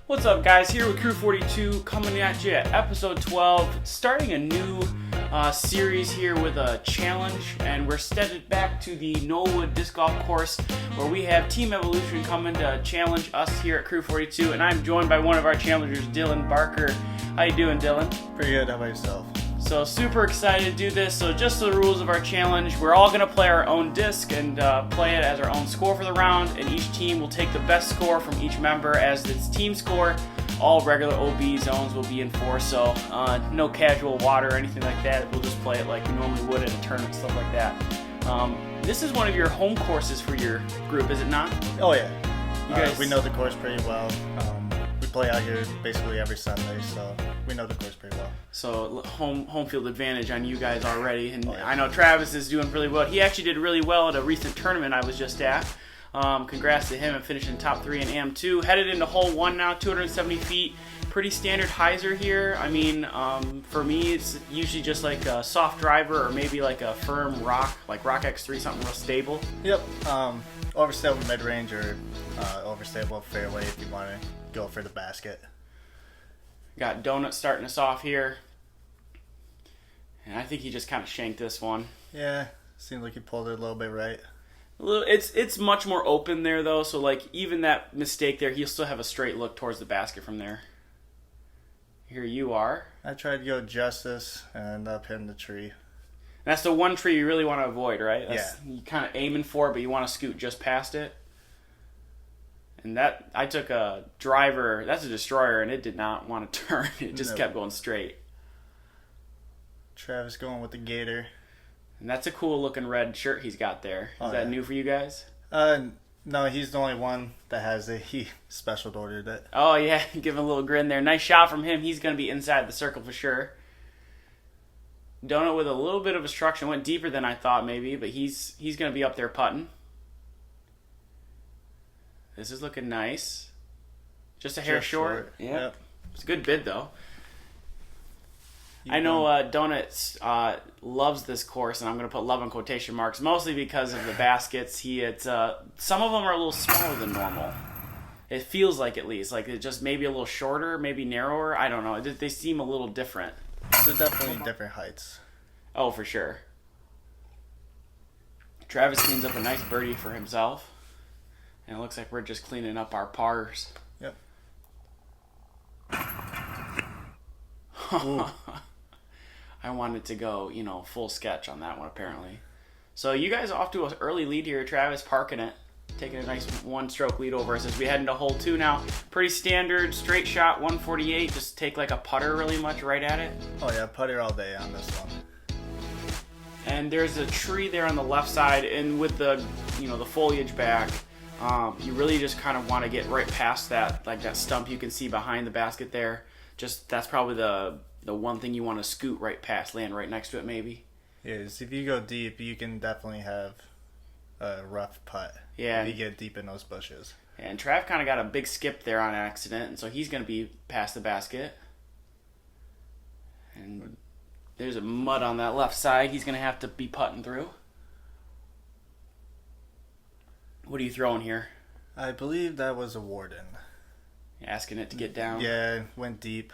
What's up, guys? Here with Crew 42, coming at you at episode 12, starting a new series here with a challenge, and we're headed back to the Knollwood disc golf course where we have Team Evolution coming to challenge us here at Crew 42, and I'm joined by one of our challengers, Dylan Barker. How you doing, Dylan? Pretty good. How about yourself? So super excited to do this. So just the rules of our challenge, we're all going to play our own disc and play it as our own score for the round, and each team will take the best score from each member as its team score. All regular OB zones will be enforced, so no casual water or anything like that. We'll just play it like we normally would at a tournament, stuff like that. This is one of your home courses for your group, is it not? Oh yeah. You guys, we know the course pretty well. We play out here basically every Sunday, so we know the course pretty well. So home field advantage on you guys already, and oh, yeah. I know Travis is doing really well. He actually did really well at a recent tournament I was just at. Congrats to him and finishing top 3 in AM2. Headed into hole 1 now, 270 feet. Pretty standard hyzer here. I mean, for me, it's usually just like a soft driver or maybe like a firm rock, like Rock X3, something real stable. Yep. Overstable mid-range or overstable fairway if you want to go for the basket. Got Donut starting us off here. And I think he just kind of shanked this one. Yeah, seems like he pulled it a little bit right. It's much more open there, though, so like even that mistake there, he'll still have a straight look towards the basket from there. Here you are. I tried to go justice and ended up hitting the tree. And that's the one tree you really want to avoid, right? Yeah. You kind of aiming for it, but you want to scoot just past it. And that, I took a driver, that's a destroyer, and it did not want to turn. It just kept going straight. Travis going with the gator. And that's a cool looking red shirt he's got there. Is that new for you guys? No, he's the only one that has it. He special ordered it. Oh yeah, give him a little grin there. Nice shot from him. He's going to be inside the circle for sure. Donut with a little bit of obstruction. Went deeper than I thought maybe, but he's going to be up there putting. This is looking nice. Just a hair short. Yeah. Yep. It's a good bid though. I know Donuts loves this course, and I'm going to put love in quotation marks, mostly because of the baskets. Some of them are a little smaller than normal. It feels like, at least. Like it's just maybe a little shorter, maybe narrower. I don't know. They seem a little different. They're definitely different heights. Oh, for sure. Travis cleans up a nice birdie for himself. And it looks like we're just cleaning up our pars. Yep. I wanted to go, full sketch on that one, apparently. So you guys are off to an early lead here. Travis parking it, taking a nice one-stroke lead over us as we head into hole 2 now. Pretty standard, straight shot, 148. Just take like a putter really much right at it. Oh yeah, putter all day on this one. And there's a tree there on the left side, and with the, the foliage back, you really just kind of want to get right past that, like that stump you can see behind the basket there. That's probably the one thing you want to scoot right past, land right next to it maybe. Yes, if you go deep, you can definitely have a rough putt. Yeah. If you get deep in those bushes. And Trav kind of got a big skip there on accident, and so he's going to be past the basket. And there's a mud on that left side he's going to have to be putting through. What are you throwing here? I believe that was a Warden. You're asking it to get down? Yeah, went deep.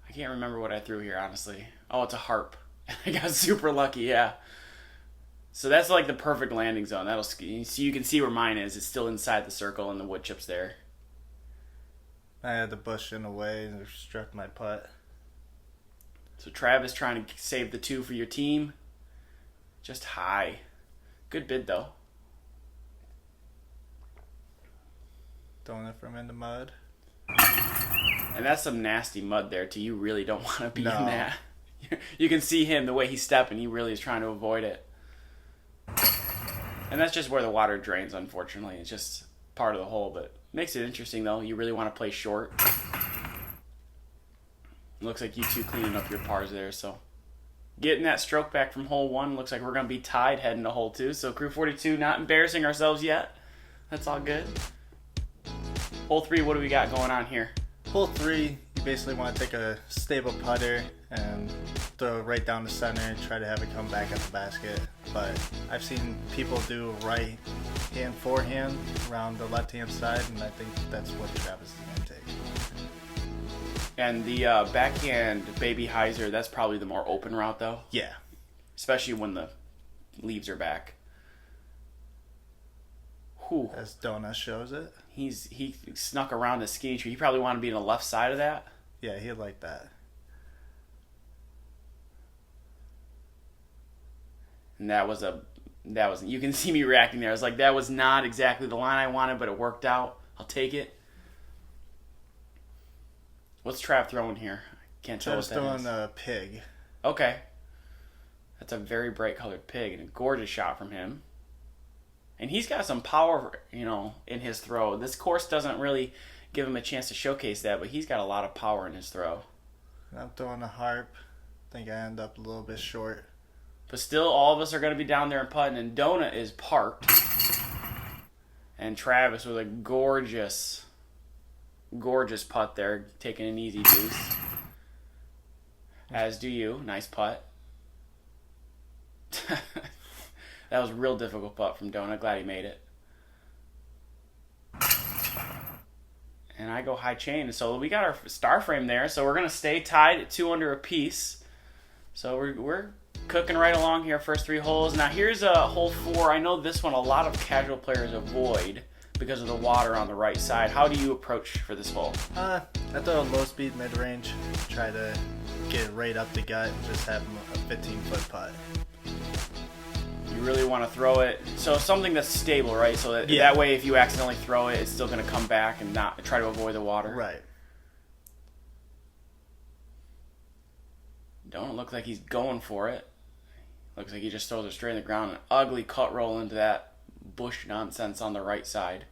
I can't remember what I threw here, honestly. Oh, it's a harp. I got super lucky, yeah. So that's like the perfect landing zone. So you can see where mine is. It's still inside the circle and the wood chips there. I had the bush in the way and it struck my putt. So Travis trying to save the 2 for your team. Just high. Good bid, though. Throwing it from in the mud. And that's some nasty mud there, too. You really don't want to be in that. You can see him, the way he's stepping. He really is trying to avoid it. And that's just where the water drains, unfortunately. It's just part of the hole, but makes it interesting, though. You really want to play short. Looks like you two cleaning up your pars there, so... Getting that stroke back from hole 1. Looks like we're going to be tied heading to hole 2. So Crew 42 not embarrassing ourselves yet. That's all good. Hole 3, what do we got going on here? Hole 3, you basically want to take a stable putter and throw it right down the center and try to have it come back at the basket. But I've seen people do right hand forehand around the left-hand side, and I think that's what Travis is going to take. And the backhand baby hyzer, that's probably the more open route, though. Yeah. Especially when the leaves are back. Whew. As Donut shows it. He snuck around the ski tree. He probably wanted to be on the left side of that. Yeah, he'd like that. And that was you can see me reacting there. I was like, that was not exactly the line I wanted, but it worked out. I'll take it. What's Trav throwing here? I can't tell what that is. Trav's throwing a pig. Okay. That's a very bright colored pig, and a gorgeous shot from him. And he's got some power, in his throw. This course doesn't really give him a chance to showcase that, but he's got a lot of power in his throw. I'm throwing a harp. I think I end up a little bit short. But still, all of us are going to be down there and putting, and Donut is parked. And Travis with a gorgeous putt there, taking an easy deuce. As do you. Nice putt. That was a real difficult putt from Donut. Glad he made it. And I go high chain. So we got our star frame there. So we're going to stay tied at 2 under apiece. So we're cooking right along here, first 3 holes. Now here's hole 4. I know this one a lot of casual players avoid because of the water on the right side. How do you approach for this hole? I throw a low speed mid range. Try to get it right up the gut and just have a 15-foot putt. You really want to throw it so something that's stable, right? So that way if you accidentally throw it, it's still going to come back and not try to avoid the water. Right. Don't look like he's going for it. Looks like he just throws it straight in the ground. An ugly cut roll into that bush nonsense on the right side.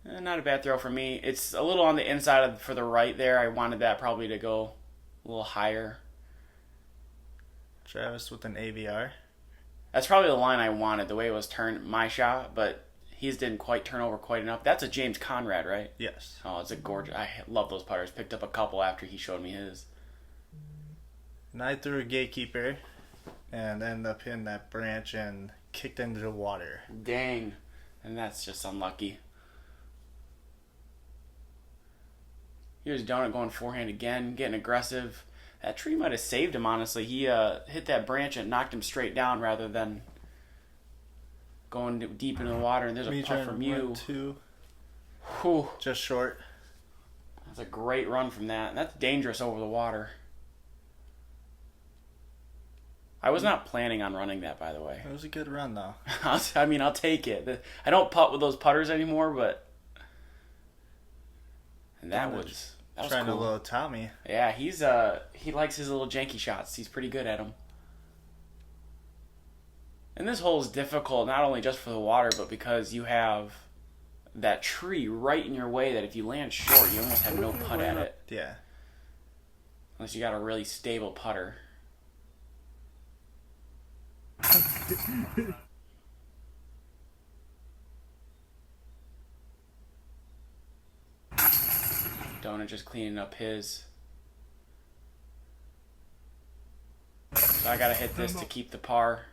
Not a bad throw for me. It's a little on the inside for the right there. I wanted that probably to go a little higher. Travis with an AVR. That's probably the line I wanted, the way it was turned, my shot, but his didn't quite turn over quite enough. That's a James Conrad, right? Yes. Oh, it's a gorgeous. I love those putters. Picked up a couple after he showed me his. And I threw a gatekeeper and ended up hitting that branch and kicked into the water. Dang. And that's just unlucky. Here's Donut going forehand again, getting aggressive. That tree might have saved him, honestly. He hit that branch and knocked him straight down rather than going deep into the water. And there's a putt from you. Whew. Just short. That's a great run from that. And that's dangerous over the water. I was not planning on running that, by the way. It was a good run, though. I mean, I'll take it. I don't putt with those putters anymore, but... And that was trying cool. a little Tommy. Yeah, he likes his little janky shots. He's pretty good at them. And this hole is difficult, not only just for the water, but because you have that tree right in your way that if you land short, you almost have no putt at it. Yeah. Unless you got a really stable putter. Donut just cleaning up his. So I gotta hit this to keep the par.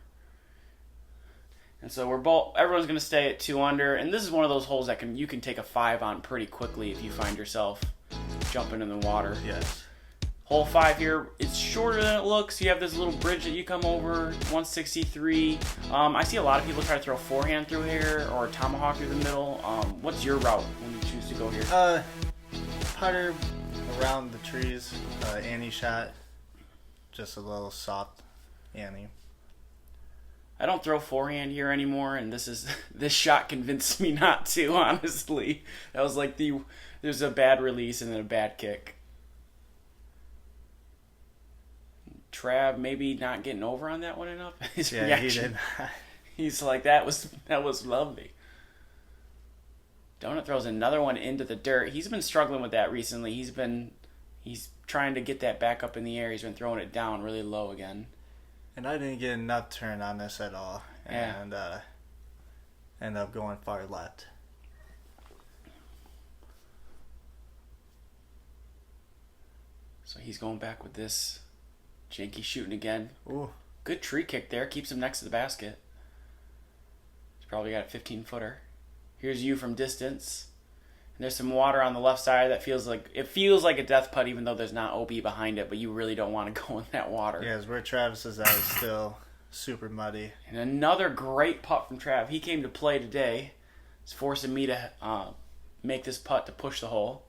And so everyone's gonna stay at 2 under, and this is one of those holes that you can take a 5 on pretty quickly if you find yourself jumping in the water. Yes. Hole 5 here, it's shorter than it looks. You have this little bridge that you come over, 163. I see a lot of people try to throw forehand through here or tomahawk through the middle. What's your route when you choose to go here? Putter around the trees, Annie shot, just a little soft Annie. I don't throw forehand here anymore, and this shot convinced me not to, honestly. That was like there's a bad release and then a bad kick. Trav maybe not getting over on that one enough. His reaction. He did. He's like, that was lovely. Donut throws another one into the dirt. He's been struggling with that recently. He's trying to get that back up in the air. He's been throwing it down really low again. And I didn't get enough turn on this at all. Yeah. And ended up going far left. So he's going back with this Janky shooting again. Ooh. Good tree kick there. Keeps him next to the basket. He's probably got a 15-footer. Here's you from distance. And there's some water on the left side that feels like a death putt, even though there's not OB behind it, but you really don't want to go in that water. Yeah, it's where Travis is at is still super muddy. And another great putt from Trav. He came to play today. He's forcing me to make this putt to push the hole.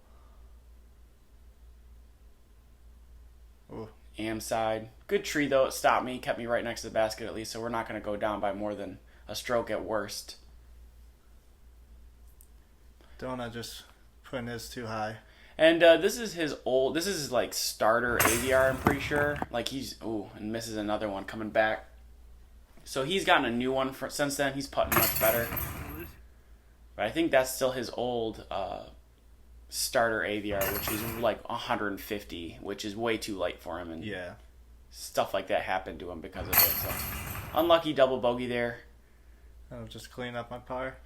Ooh. Am side. Good tree, though. It stopped me. Kept me right next to the basket, at least, so we're not going to go down by more than a stroke at worst. Donut just putting his too high. And this is his like starter AVR, I'm pretty sure. Like and misses another one coming back. So he's gotten a new one since then. He's putting much better. But I think that's still his old starter AVR, which is like 150, which is way too light for him. And yeah, stuff like that happened to him because of it. So unlucky double bogey there. I'll just clean up my par.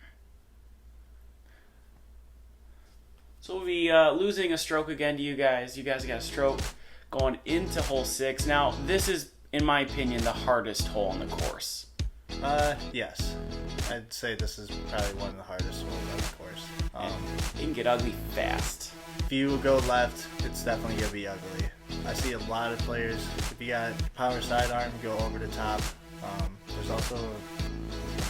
So we'll be losing a stroke again to you guys. You guys got a stroke going into hole 6. Now, this is, in my opinion, the hardest hole on the course. Yes. I'd say this is probably one of the hardest holes on the course. It can get ugly fast. If you go left, it's definitely going to be ugly. I see a lot of players, if you got power sidearm, go over the top. There's also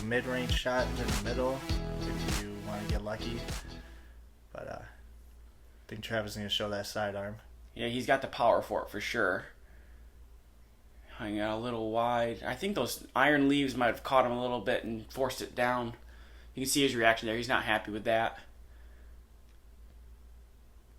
a mid-range shot in the middle if you want to get lucky. But I think Travis is going to show that sidearm. Yeah, he's got the power for it for sure. Hanging out a little wide. I think those iron leaves might have caught him a little bit and forced it down. You can see his reaction there. He's not happy with that.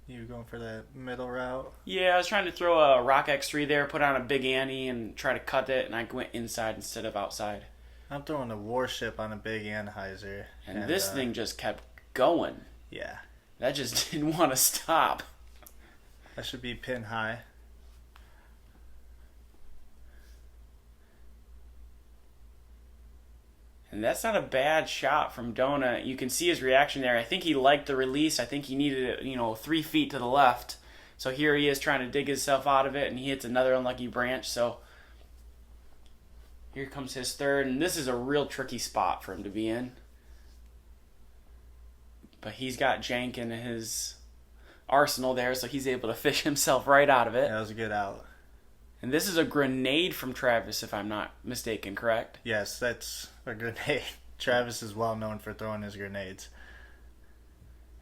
You going for that middle route? Yeah, I was trying to throw a Rock X3 there, put on a big ante, and try to cut it, and I went inside instead of outside. I'm throwing a Warship on a big Anheuser. And this thing just kept going. Yeah. That just didn't want to stop. That should be pin high. And that's not a bad shot from Donut. You can see his reaction there. I think he liked the release. I think he needed it, 3 feet to the left. So here he is trying to dig himself out of it, and he hits another unlucky branch. So here comes his third, and this is a real tricky spot for him to be in. But he's got jank in his arsenal there, so he's able to fish himself right out of it. Yeah, that was a good out. And this is a grenade from Travis, if I'm not mistaken, correct? Yes, that's a grenade. Travis is well known for throwing his grenades.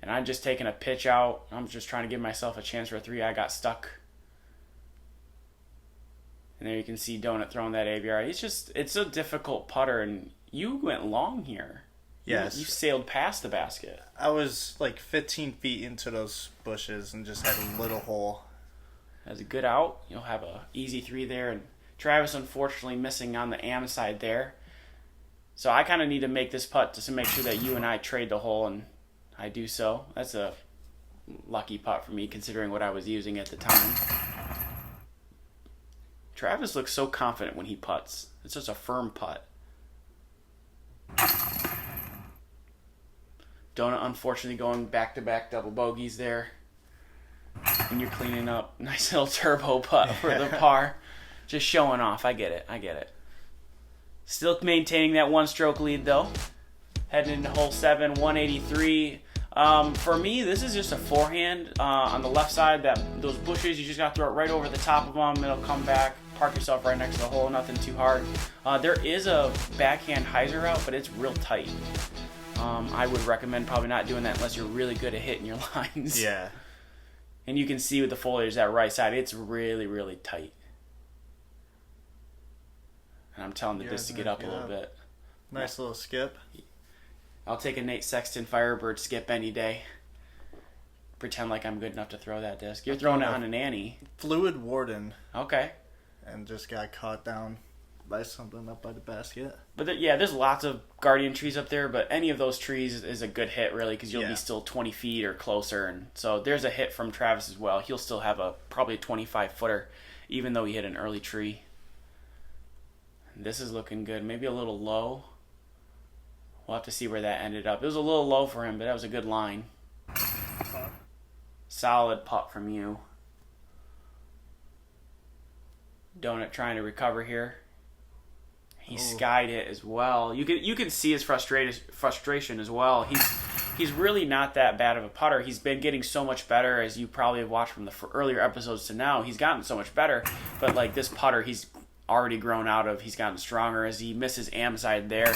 And I'm just taking a pitch out. I'm just trying to give myself a chance for a 3. I got stuck. And there you can see Donut throwing that AVR. It's a difficult putter, and you went long here. Yes. You sailed past the basket. I was like 15 feet into those bushes and just had a little hole. As a good out, you'll have a easy 3 there. And Travis, unfortunately, missing on the am side there. So I kind of need to make this putt just to make sure that you and I trade the hole, and I do so. That's a lucky putt for me, considering what I was using at the time. Travis looks so confident when he putts. It's just a firm putt. Donut, unfortunately, going back-to-back double bogeys there. And you're cleaning up. Nice little turbo putt for the par. Just showing off. I get it. Still maintaining that 1-stroke lead, though. Heading into hole 7, 183. For me, this is just a forehand on the left side. Those bushes, you just got to throw it right over the top of them. It'll come back. Park yourself right next to the hole. Nothing too hard. There is a backhand hyzer route, but it's real tight. I would recommend probably not doing that unless you're really good at hitting your lines. Yeah. And you can see with the foliage that right side, it's really, really tight. And I'm telling the disc to get up a little bit. Nice little skip. I'll take a Nate Sexton Firebird skip any day. Pretend like I'm good enough to throw that disc. You're throwing it on an Annie. Fluid Warden. Okay. And just got caught down by something up by the basket. But there's lots of Guardian trees up there, but any of those trees is a good hit, really, because you'll be still 20 feet or closer. And so there's a hit from Travis as well. He'll still have probably a 25-footer, even though he hit an early tree. And this is looking good. Maybe a little low. We'll have to see where that ended up. It was a little low for him, but that was a good line. Solid putt from you. Donut trying to recover here. He skied it as well. You can see his frustration as well. He's really not that bad of a putter. He's been getting so much better, as you probably have watched from the earlier episodes to now. He's gotten so much better, but like this putter, he's already grown out of. He's gotten stronger as he misses am side there.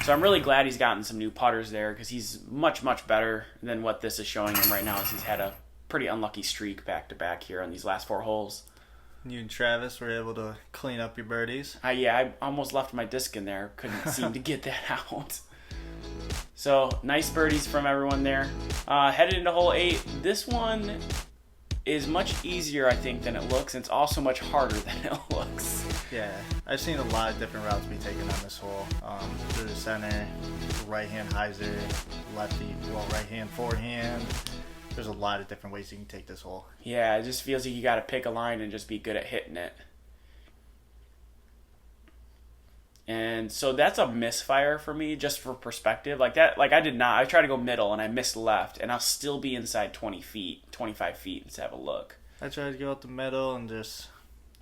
So I'm really glad he's gotten some new putters there, because he's much, much better than what this is showing him right now, as he's had a pretty unlucky streak back to back here on these last 4 holes. You and Travis were able to clean up your birdies. I almost left my disc in there. Couldn't seem to get that out. So, nice birdies from everyone there. Headed into hole 8. This one is much easier, I think, than it looks. And it's also much harder than it looks. Yeah, I've seen a lot of different routes be taken on this hole. Through the center, right-hand hyzer, right-hand forehand. There's a lot of different ways you can take this hole. Yeah, it just feels like you got to pick a line and just be good at hitting it. And so that's a misfire for me, just for perspective. Like I did not. I tried to go middle and I missed left, and I'll still be inside 20 feet, 25 feet. Let's have a look. I tried to go out the middle and just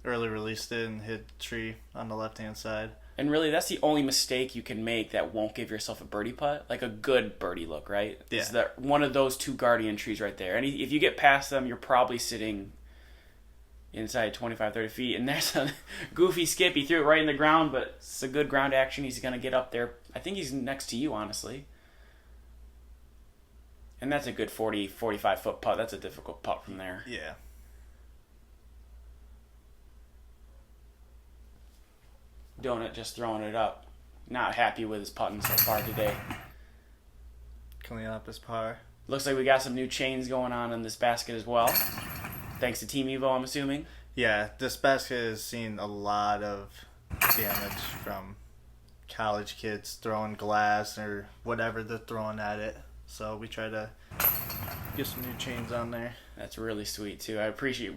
early released it and hit the tree on the left-hand side. And really, that's the only mistake you can make that won't give yourself a birdie putt. Like a good birdie look, right? Yeah. Is that one of those 2 guardian trees right there. And if you get past them, you're probably sitting inside 25, 30 feet. And there's a goofy skip. He threw it right in the ground, but it's a good ground action. He's going to get up there. I think he's next to you, honestly. And that's a good 40, 45-foot putt. That's a difficult putt from there. Yeah. Donut just throwing it up. Not happy with his putting so far today. Clean up his par. Looks like we got some new chains going on in this basket as well. Thanks to Team Evo, I'm assuming. Yeah, this basket has seen a lot of damage from college kids throwing glass or whatever they're throwing at it. So we try to get some new chains on there. That's really sweet too.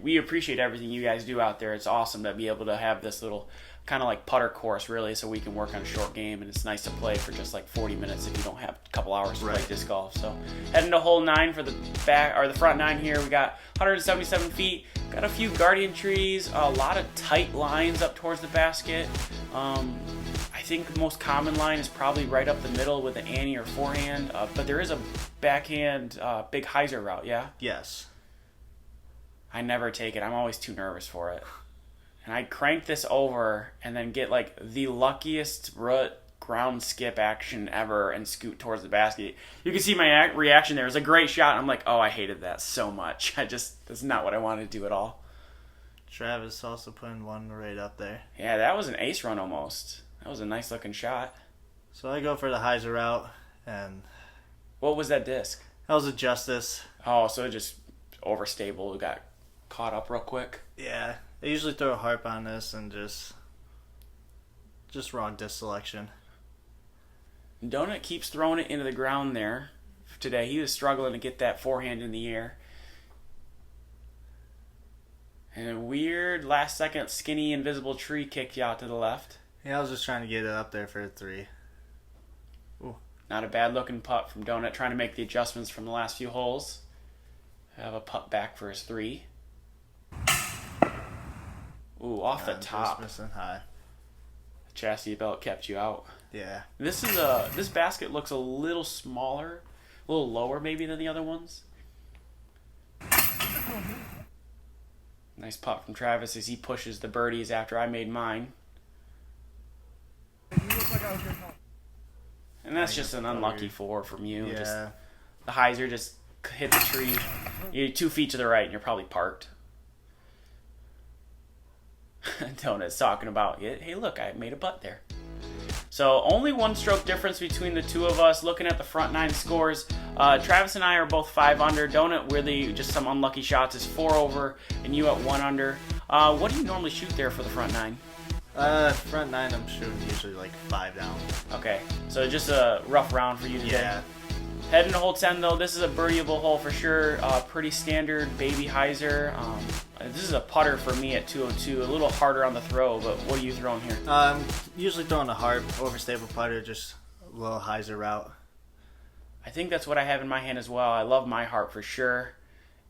We appreciate everything you guys do out there. It's awesome to be able to have this little kind of like putter course, really, so we can work on a short game, and it's nice to play for just like 40 minutes if you don't have a couple hours to play disc golf. So heading to hole 9 for the front 9 here. We got 177 feet. Got a few guardian trees, a lot of tight lines up towards the basket. I think the most common line is probably right up the middle with an ante or forehand, but there is a backhand big hyzer route, yeah? Yes. I never take it. I'm always too nervous for it. And I crank this over and then get like the luckiest ground skip action ever and scoot towards the basket. You can see my reaction there. It was a great shot. I'm like, oh, I hated that so much. That's not what I wanted to do at all. Travis also putting one right up there. Yeah, that was an ace run almost. That was a nice looking shot. So I go for the hyzer route, and what was that disc? That was a Justice. Oh, so it just overstable. It got caught up real quick. Yeah, I usually throw a harp on this and just wrong disc selection. Donut keeps throwing it into the ground there. Today he was struggling to get that forehand in the air. And a weird last second skinny invisible tree kicked you out to the left. Yeah, I was just trying to get it up there for a 3. Ooh. Not a bad looking putt from Donut, trying to make the adjustments from the last few holes. Have a putt back for his 3. Ooh, off the top. Just missing high. The chassis belt kept you out. Yeah. This basket looks a little smaller, a little lower maybe than the other ones. Nice putt from Travis as he pushes the birdies after I made mine. And that's just an unlucky 4 from you. Yeah. Just, the hyzer just hit the tree. You're 2 feet to the right and you're probably parked. Donut's talking about, hey look, I made a putt there. So only 1 stroke difference between the two of us. Looking at the front 9 scores, Travis and I are both 5 under. Donut, really just some unlucky shots, is 4 over, and you at 1 under. What do you normally shoot there for the front 9? Front 9 I'm shooting usually like 5 down. Okay, so just a rough round for you today. Yeah. Heading to hole 10 though, this is a birdieable hole for sure. Pretty standard baby hyzer. This is a putter for me at 202. A little harder on the throw, but what are you throwing here? I'm usually throwing a harp, overstable putter, just a little hyzer route. I think that's what I have in my hand as well. I love my harp for sure.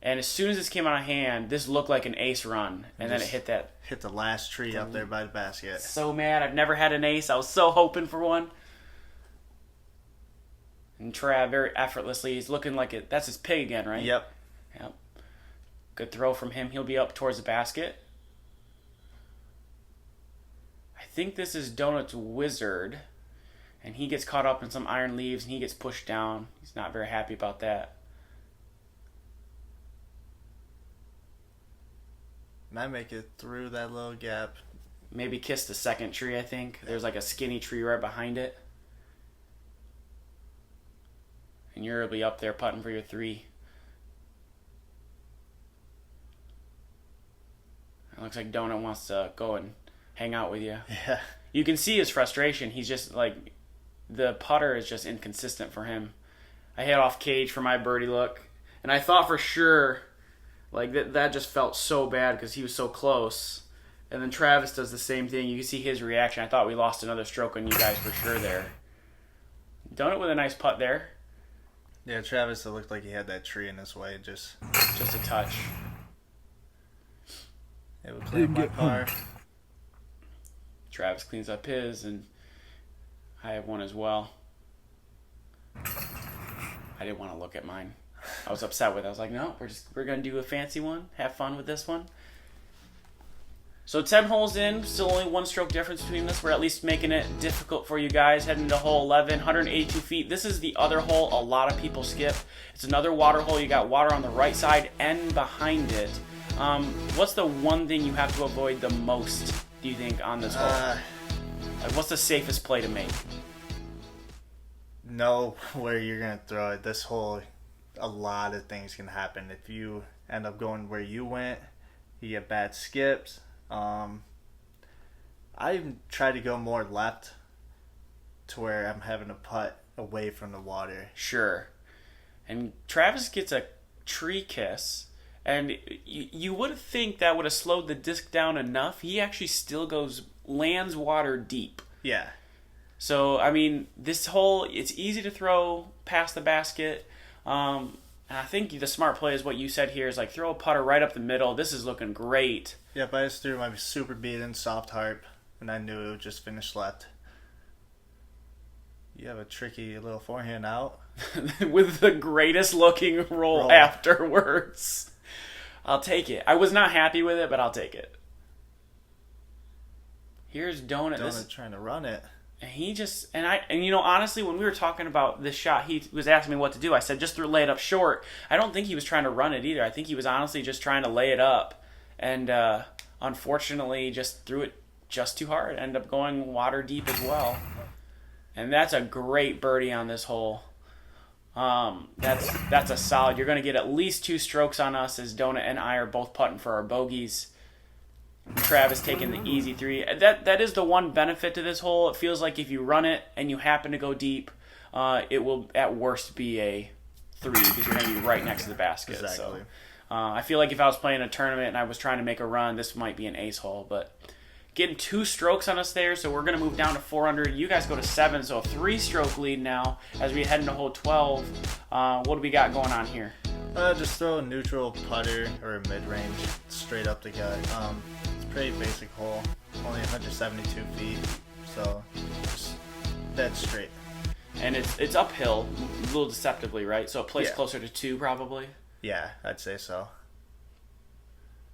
And as soon as this came out of hand, this looked like an ace run. And then it hit that. Hit the last tree up there by the basket. So mad. I've never had an ace. I was so hoping for one. And Trav very effortlessly. He's looking like it. That's his pig again, right? Yep. Good throw from him. He'll be up towards the basket. I think this is Donut's wizard. And he gets caught up in some iron leaves and he gets pushed down. He's not very happy about that. And I make it through that little gap. Maybe kiss the second tree, I think. There's like a skinny tree right behind it. And you'll be up there putting for your 3. It looks like Donut wants to go and hang out with you. Yeah. You can see his frustration. He's just like, the putter is just inconsistent for him. I hit off cage for my birdie look. And I thought for sure, like that just felt so bad because he was so close. And then Travis does the same thing. You can see his reaction. I thought we lost another stroke on you guys for sure there. Donut with a nice putt there. Yeah, Travis, it looked like he had that tree in his way. Just a touch. It would clean my par. Travis cleans up his, and I have one as well. I didn't want to look at mine. I was upset with it. I was like, no, we're gonna do a fancy one. Have fun with this one. So 10 holes in, still only 1 stroke difference between this. We're at least making it difficult for you guys. Heading to hole 11, 182 feet. This is the other hole a lot of people skip. It's another water hole. You got water on the right side and behind it. What's the one thing you have to avoid the most, do you think, on this hole? Like, what's the safest play to make? Know where you're going to throw it. This hole, a lot of things can happen. If you end up going where you went, you get bad skips. I try to go more left to where I'm having to putt away from the water. Sure. And Travis gets a tree kiss, and you would think that would have slowed the disc down enough. He actually still lands water deep. Yeah. So, I mean, this hole, it's easy to throw past the basket. And I think the smart play is what you said here is like throw a putter right up the middle. This is looking great. Yep, I just threw my super beaten soft harp, and I knew it would just finish left. You have a tricky little forehand out. With the greatest looking roll afterwards. I'll take it. I was not happy with it, but I'll take it. Here's Donut. Donut trying to run it. And he just, and you know, honestly, when we were talking about this shot, he was asking me what to do. I said, just lay it up short. I don't think he was trying to run it either. I think he was honestly just trying to lay it up. And unfortunately, just threw it just too hard. Ended up going water deep as well. And that's a great birdie on this hole. That's a solid. You're going to get at least 2 strokes on us as Donut and I are both putting for our bogeys. Travis taking the easy 3. That is the one benefit to this hole. It feels like if you run it and you happen to go deep, it will at worst be a 3 because you're going to be right next to the basket. Exactly. So, I feel like if I was playing a tournament and I was trying to make a run, this might be an ace hole. But getting 2 strokes on us there, so we're going to move down to 400. You guys go to 7, so a 3-stroke lead now as we head into hole 12. What do we got going on here? Just throw a neutral putter or a mid-range straight up the gut. It's a pretty basic hole, only 172 feet, so just dead straight. And it's uphill, a little deceptively, right? So it plays closer to 2 probably? Yeah, I'd say so.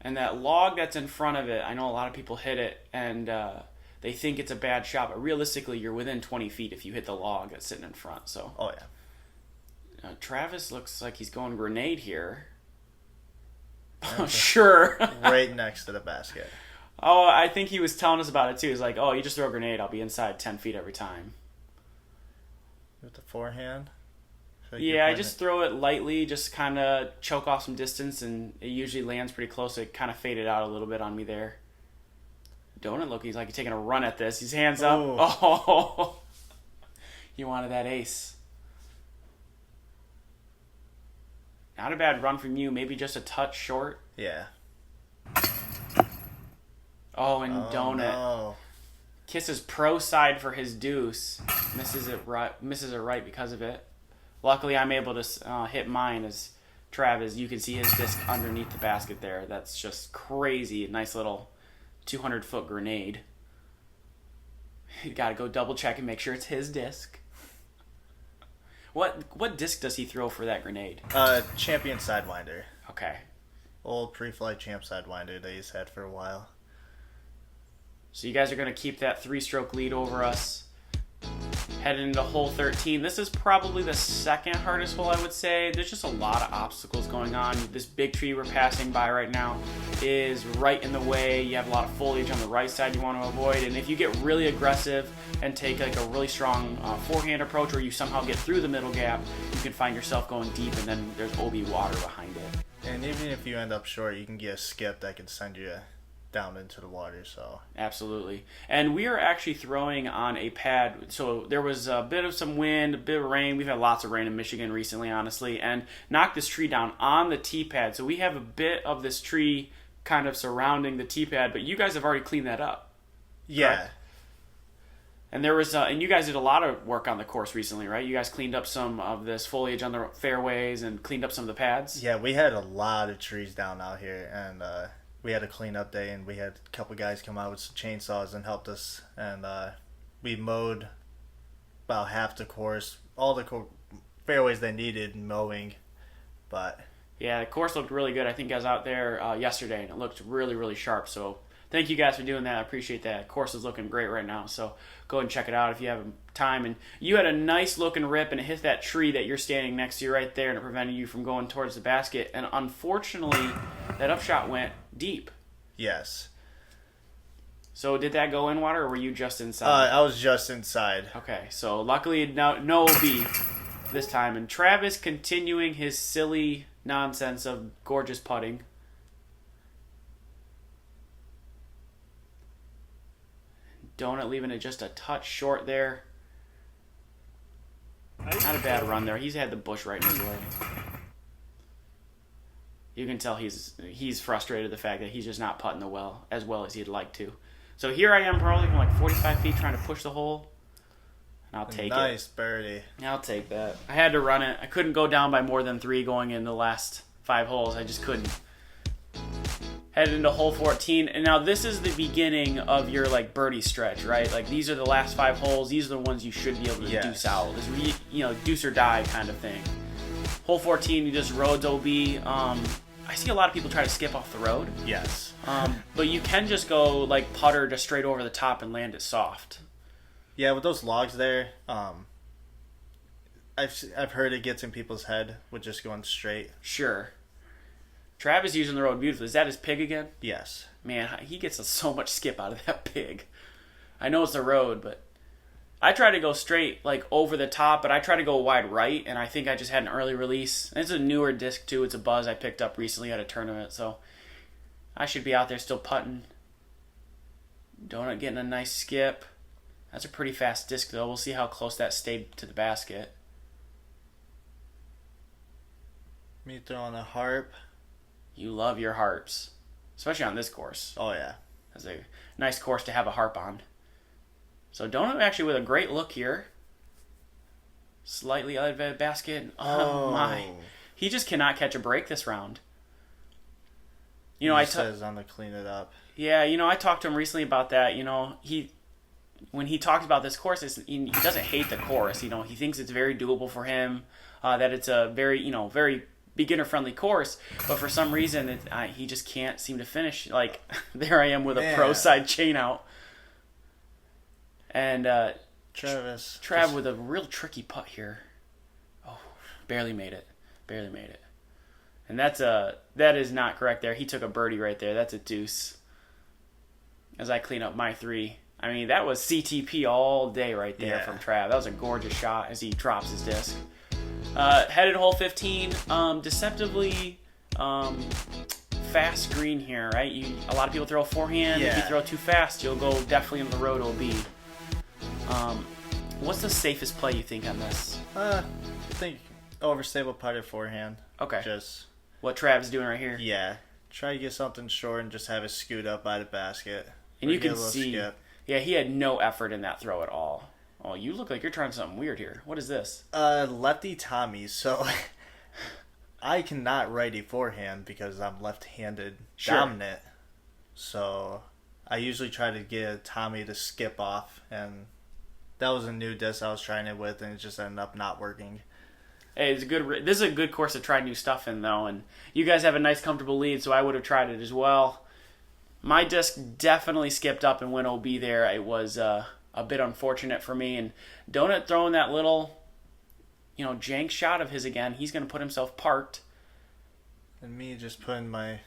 And that log that's in front of it, I know a lot of people hit it, and they think it's a bad shot, but realistically, you're within 20 feet if you hit the log that's sitting in front. So, oh yeah. Travis looks like he's going grenade here. Sure. Right next to the basket. Oh, I think he was telling us about it too. He's like, oh, you just throw a grenade, I'll be inside 10 feet every time. With the forehand? Yeah, I just throw it lightly, just kind of choke off some distance, and it usually lands pretty close. It kind of faded out a little bit on me there. Donut look, he's like taking a run at this. His hands up. Ooh. Oh, you wanted that ace. Not a bad run from you. Maybe just a touch short. Yeah. Oh, and Donut no. kisses pro side for his deuce. Misses it right because of it. Luckily, I'm able to hit mine as Travis, you can see his disc underneath the basket there. That's just crazy. Nice little 200-foot grenade. You got to go double check and make sure it's his disc. What disc does he throw for that grenade? Champion Sidewinder. Okay. Old pre-flight champ Sidewinder that he's had for a while. So you guys are going to keep that 3-stroke lead over us. Heading into hole 13. This is probably the second hardest hole, I would say. There's just a lot of obstacles going on. This big tree we're passing by right now is right in the way. You have a lot of foliage on the right side you want to avoid. And if you get really aggressive and take like a really strong forehand approach, or you somehow get through the middle gap, you can find yourself going deep, and then there's OB water behind it. And even if you end up short, you can get a skip that can send you down into the water. So absolutely. And we are actually throwing on a pad. So there was a bit of some wind, a bit of rain. We've had lots of rain in Michigan recently, honestly, and knocked this tree down on the tee pad. So we have a bit of this tree kind of surrounding the tee pad, but you guys have already cleaned that up. Yeah. Correct? And there was, and you guys did a lot of work on the course recently, right? You guys cleaned up some of this foliage on the fairways and cleaned up some of the pads. Yeah, we had a lot of trees down out here, and we had a cleanup day, and we had a couple guys come out with some chainsaws and helped us, and we mowed about half the course, all the fairways they needed mowing, but yeah, the course looked really good. I think I was out there yesterday, and it looked really, really sharp. So thank you guys for doing that. I appreciate that. The course is looking great right now, so go ahead and check it out if you have time. And you had a nice looking rip, and it hit that tree that you're standing next to right there, and it prevented you from going towards the basket. And unfortunately, that upshot went deep. Yes. So did that go in water, or were you just inside? I was just inside. Okay, so luckily no OB this time. And Travis continuing his silly nonsense of gorgeous putting. Donut leaving it just a touch short there. Not a bad run there. He's had the bush right in his way. You can tell he's frustrated the fact that he's just not putting as well as he'd like to. So here I am, probably from like 45 feet, trying to push the hole. And I'll take it. Nice birdie. I'll take that. I had to run it. I couldn't go down by more than 3 going in the last 5 holes. I just couldn't. Headed into hole 14, and now this is the beginning of your like birdie stretch, right? Like these are the last 5 holes. These are the ones you should be able to deuce out. This deuce or die kind of thing. Hole 14, you just roads OB. I see a lot of people try to skip off the road. Yes. But you can just go like putter just straight over the top and land it soft. Yeah, with those logs there, I've heard it gets in people's head with just going straight. Sure. Travis using the road beautifully. Is that his pig again? Yes. Man, he gets so much skip out of that pig. I know it's the road, but I try to go straight, like over the top, but I try to go wide right, and I think I just had an early release. And it's a newer disc too. It's a Buzz I picked up recently at a tournament, so I should be out there still putting. Donut getting a nice skip. That's a pretty fast disc though. We'll see how close that stayed to the basket. Me throwing a harp. You love your harps, especially on this course. Oh, yeah. That's a nice course to have a harp on. So Donut actually with a great look here. Slightly out of the basket. Oh, my. He just cannot catch a break this round. You know, he says I'm going to clean it up. Yeah, I talked to him recently about that. When he talked about this course, he doesn't hate the course. He thinks it's very doable for him, that it's a very, very beginner-friendly course, but for some reason he just can't seem to finish. Like, there I am with a pro side chain out. And Trav with a real tricky putt here. Oh, barely made it. And that is not correct there. He took a birdie right there. That's a deuce. As I clean up my 3. I mean, that was CTP all day right there from Trav. That was a gorgeous shot as he drops his disc. Headed hole 15, deceptively fast green here, right? A lot of people throw a forehand. If you throw too fast, you'll go definitely into the road OB. What's the safest play you think on this? I think overstable putter forehand. Okay. Just what Trav's doing right here. Yeah. Try to get something short and just have it scoot up by the basket. And you can see, he had no effort in that throw at all. Oh, you look like you're trying something weird here. What is this? Lefty Tommy. So I cannot righty forehand because I'm left-handed Sure. dominant. So I usually try to get Tommy to skip off, and that was a new disc I was trying it with, and it just ended up not working. Hey, this is a good course to try new stuff in, though, and you guys have a nice, comfortable lead, so I would have tried it as well. My disc definitely skipped up and went OB there. It was a bit unfortunate for me, and Donut throwing that little, jank shot of his again. He's going to put himself parked. And me just putting my...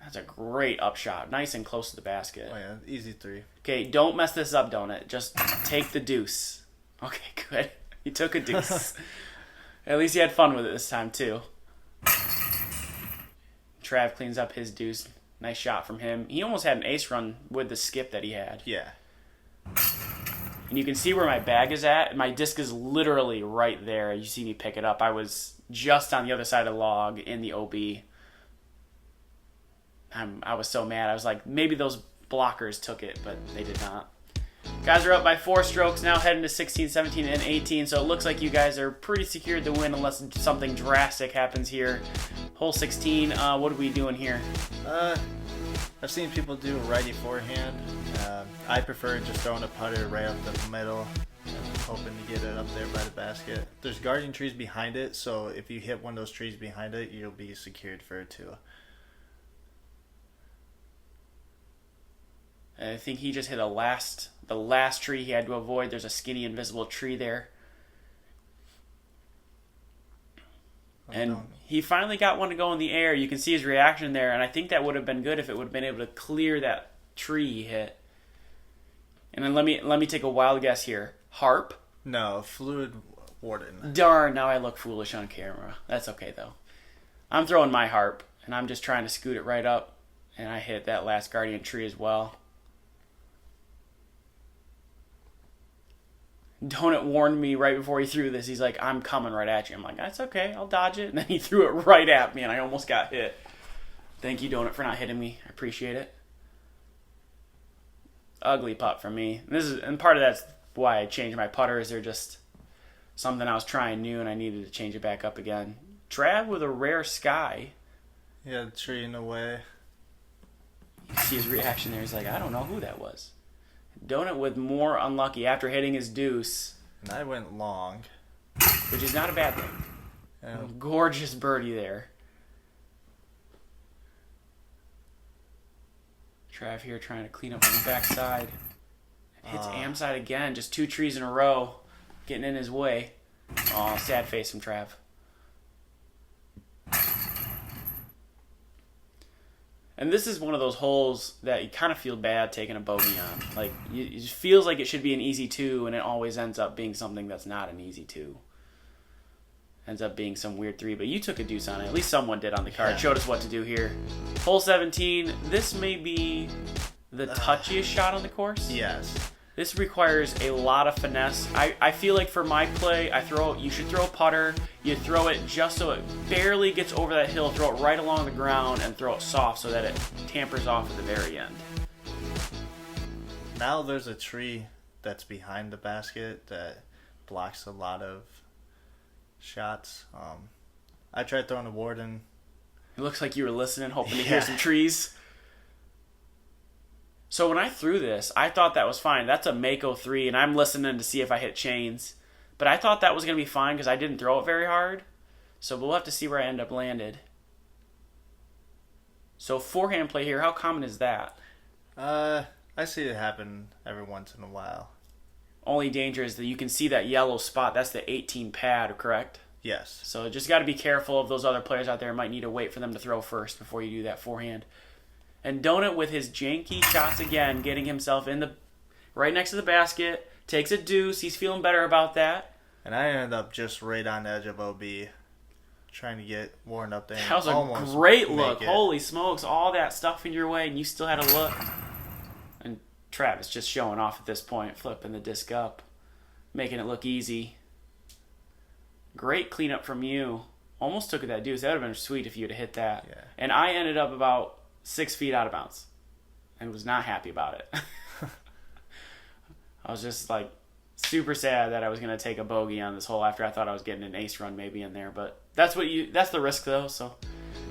That's a great upshot. Nice and close to the basket. Oh, yeah, easy 3. Okay, don't mess this up, Donut. Just take the deuce. Okay, good. You took a deuce. At least he had fun with it this time, too. Trav cleans up his deuce. Nice shot from him. He almost had an ace run with the skip that he had. Yeah. And you can see where my bag is at. My disc is literally right there. You see me pick it up. I was just on the other side of the log in the OB. I was so mad. I was like, maybe those blockers took it, but they did not. Guys are up by 4 strokes now, heading to 16, 17, and 18. So it looks like you guys are pretty secured to win unless something drastic happens here. Hole 16, what are we doing here? I've seen people do a righty forehand. I prefer just throwing a putter right up the middle and hoping to get it up there by the basket. There's guardian trees behind it, so if you hit one of those trees behind it, you'll be secured for it too. I think he just hit the last tree he had to avoid. There's a skinny invisible tree there. And he finally got one to go in the air. You can see his reaction there, and I think that would have been good if it would have been able to clear that tree he hit. And then let me take a wild guess here. Harp? No, fluid warden. Darn, now I look foolish on camera. That's okay, though. I'm throwing my harp, and I'm just trying to scoot it right up, and I hit that last guardian tree as well. Donut warned me right before he threw this. He's like, I'm coming right at you. I'm like, that's okay. I'll dodge it. And then he threw it right at me, and I almost got hit. Thank you, Donut, for not hitting me. I appreciate it. Ugly putt for me. And part of that's why I changed my putters. They're just something I was trying new, and I needed to change it back up again. Trav with a rare sky. Yeah, the tree in the way. You see his reaction there. He's like, I don't know who that was. Donut with more unlucky after hitting his deuce. And I went long. Which is not a bad thing. Yeah. Gorgeous birdie there. Trav here trying to clean up on the backside. Hits am side again. Just 2 trees in a row. Getting in his way. Aw, sad face from Trav. And this is one of those holes that you kind of feel bad taking a bogey on. Like, it just feels like it should be an easy 2, and it always ends up being something that's not an easy 2. Ends up being some weird 3, but you took a deuce on it. At least someone did on the card. Yeah. Showed us what to do here. Hole 17. This may be the touchiest shot on the course. Yes. This requires a lot of finesse. I feel like for my play, you should throw a putter. You throw it just so it barely gets over that hill. Throw it right along the ground and throw it soft so that it tampers off at the very end. Now there's a tree that's behind the basket that blocks a lot of shots. I tried throwing a warden. It looks like you were listening, hoping to hear some trees. So when I threw this, I thought that was fine. That's a Mako 3, and I'm listening to see if I hit chains. But I thought that was going to be fine because I didn't throw it very hard. So we'll have to see where I end up landed. So forehand play here, how common is that? I see it happen every once in a while. Only danger is that you can see that yellow spot. That's the 18 pad, correct? Yes. So just got to be careful of those other players out there. Might need to wait for them to throw first before you do that forehand. And Donut with his janky shots again, getting himself in the right next to the basket, takes a deuce. He's feeling better about that. And I ended up just right on the edge of OB, trying to get Warren up there. That was a great look. Holy smokes, all that stuff in your way, and you still had a look. And Travis just showing off at this point, flipping the disc up, making it look easy. Great cleanup from you. Almost took it that deuce. That would have been sweet if you had hit that. Yeah. And I ended up about 6 feet out of bounds and was not happy about it. I was just like super sad that I was going to take a bogey on this hole after I thought I was getting an ace run maybe in there, but That's the risk though. So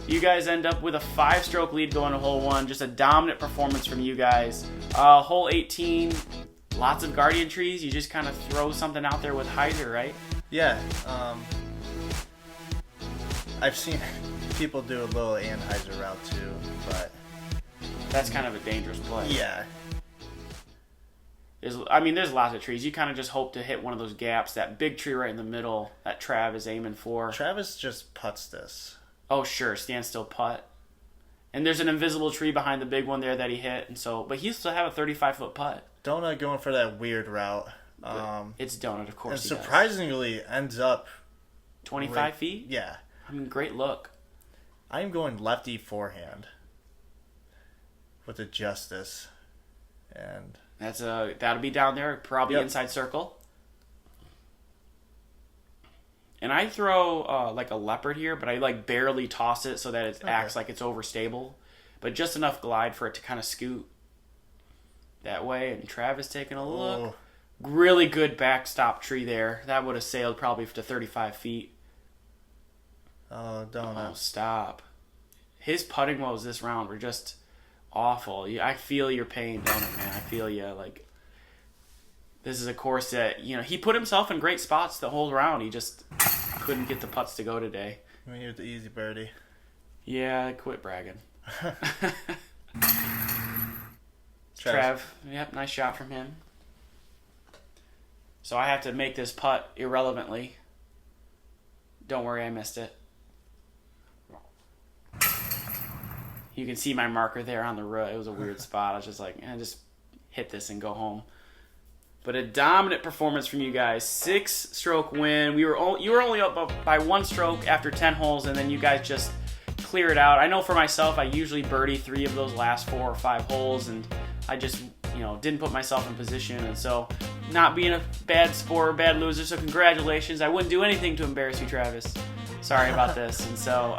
you guys end up with a 5-stroke lead going to hole 1. Just a dominant performance from you guys. Hole 18, lots of guardian trees. You just kind of throw something out there with hyzer, right? Yeah. I've seen people do a little Anheuser route too, but that's kind of a dangerous play. Yeah. There's lots of trees. You kind of just hope to hit one of those gaps, that big tree right in the middle that Trav is aiming for. Travis just putts this. Oh, sure, standstill putt. And there's an invisible tree behind the big one there that he hit, but he still have a 35-foot putt. Donut going for that weird route. It's Donut, of course. And surprisingly ends up 25 feet. Yeah. Great look. I am going lefty forehand with the Justice, and that'll be down there, probably inside circle. And I throw like a leopard here, but I like barely toss it so that it acts like it's overstable, but just enough glide for it to kind of scoot that way. And Travis taking a look. Really good backstop tree there. That would have sailed probably to 35 feet. Oh, Donut. Oh, stop. His putting woes this round were just awful. I feel your pain, Donut, man. I feel you. Like, this is a course that, he put himself in great spots the whole round. He just couldn't get the putts to go today. I mean, he was the easy birdie. Yeah, quit bragging. Trav. Yep, nice shot from him. So I have to make this putt irrelevantly. Don't worry, I missed it. You can see my marker there on the road. It was a weird spot. I was just like, just hit this and go home. But a dominant performance from you guys. 6-stroke win. You were only up by 1 stroke after 10 holes, and then you guys just clear it out. I know for myself, I usually birdie 3 of those last 4 or 5 holes, and I just didn't put myself in position, and so not being a bad sport or bad loser. So congratulations. I wouldn't do anything to embarrass you, Travis. Sorry about this. And so,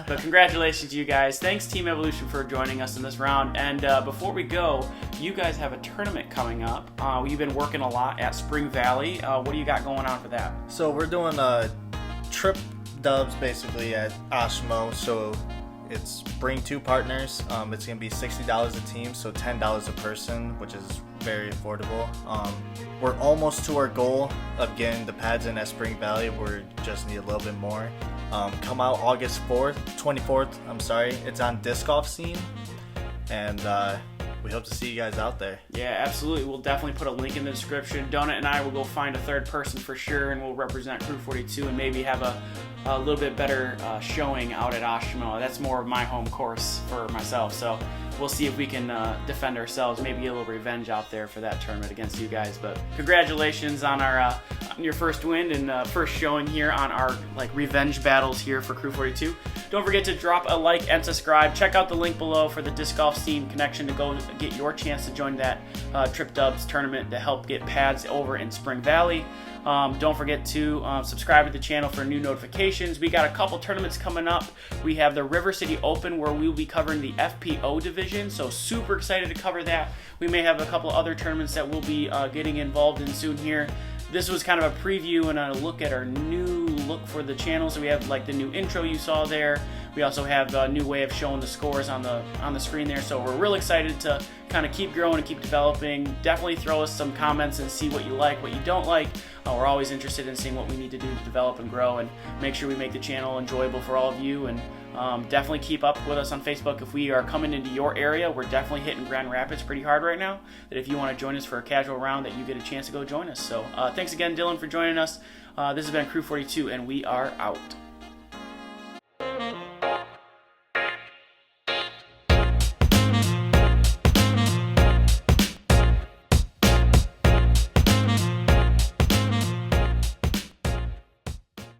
but congratulations to you guys. Thanks, Team Evolution, for joining us in this round. And before we go, you guys have a tournament coming up. You've been working a lot at Spring Valley. What do you got going on for that? So we're doing trip dubs basically at Oshmo. So it's bring 2 partners. It's going to be $60 a team, so $10 a person, which is very affordable. We're almost to our goal of getting the pads in at Spring Valley. We just need a little bit more. Come out August 24th. It's on Disc Golf Scene, and we hope to see you guys out there. Yeah, absolutely. We'll definitely put a link in the description. Donut and I will go find a 3rd person for sure, and we'll represent Crew 42 and maybe have a little bit better showing out at Oshimo. That's more of my home course for myself, so we'll see if we can defend ourselves, maybe get a little revenge out there for that tournament against you guys. But congratulations on on your first win and first showing here on our revenge battles here for Crew 42. Don't forget to drop a like and subscribe. Check out the link below for the Disc Golf Scene connection to go get your chance to join that Trip Dubs tournament to help get pads over in Spring Valley. Don't forget to subscribe to the channel for new notifications. We got a couple tournaments coming up. We have the River City Open where we'll be covering the FPO division, so super excited to cover that. We may have a couple other tournaments that we'll be getting involved in soon here. This was kind of a preview and a look at our new look for the channel. So we have the new intro you saw there. We also have a new way of showing the scores on the screen there. So we're real excited to kind of keep growing and keep developing. Definitely throw us some comments and see what you like, what you don't like. We're always interested in seeing what we need to do to develop and grow and make sure we make the channel enjoyable for all of you. And definitely keep up with us on Facebook. If we are coming into your area, we're definitely hitting Grand Rapids pretty hard right now. That if you want to join us for a casual round, that you get a chance to go join us. So thanks again, Dylan, for joining us. This has been Crew 42, and we are out.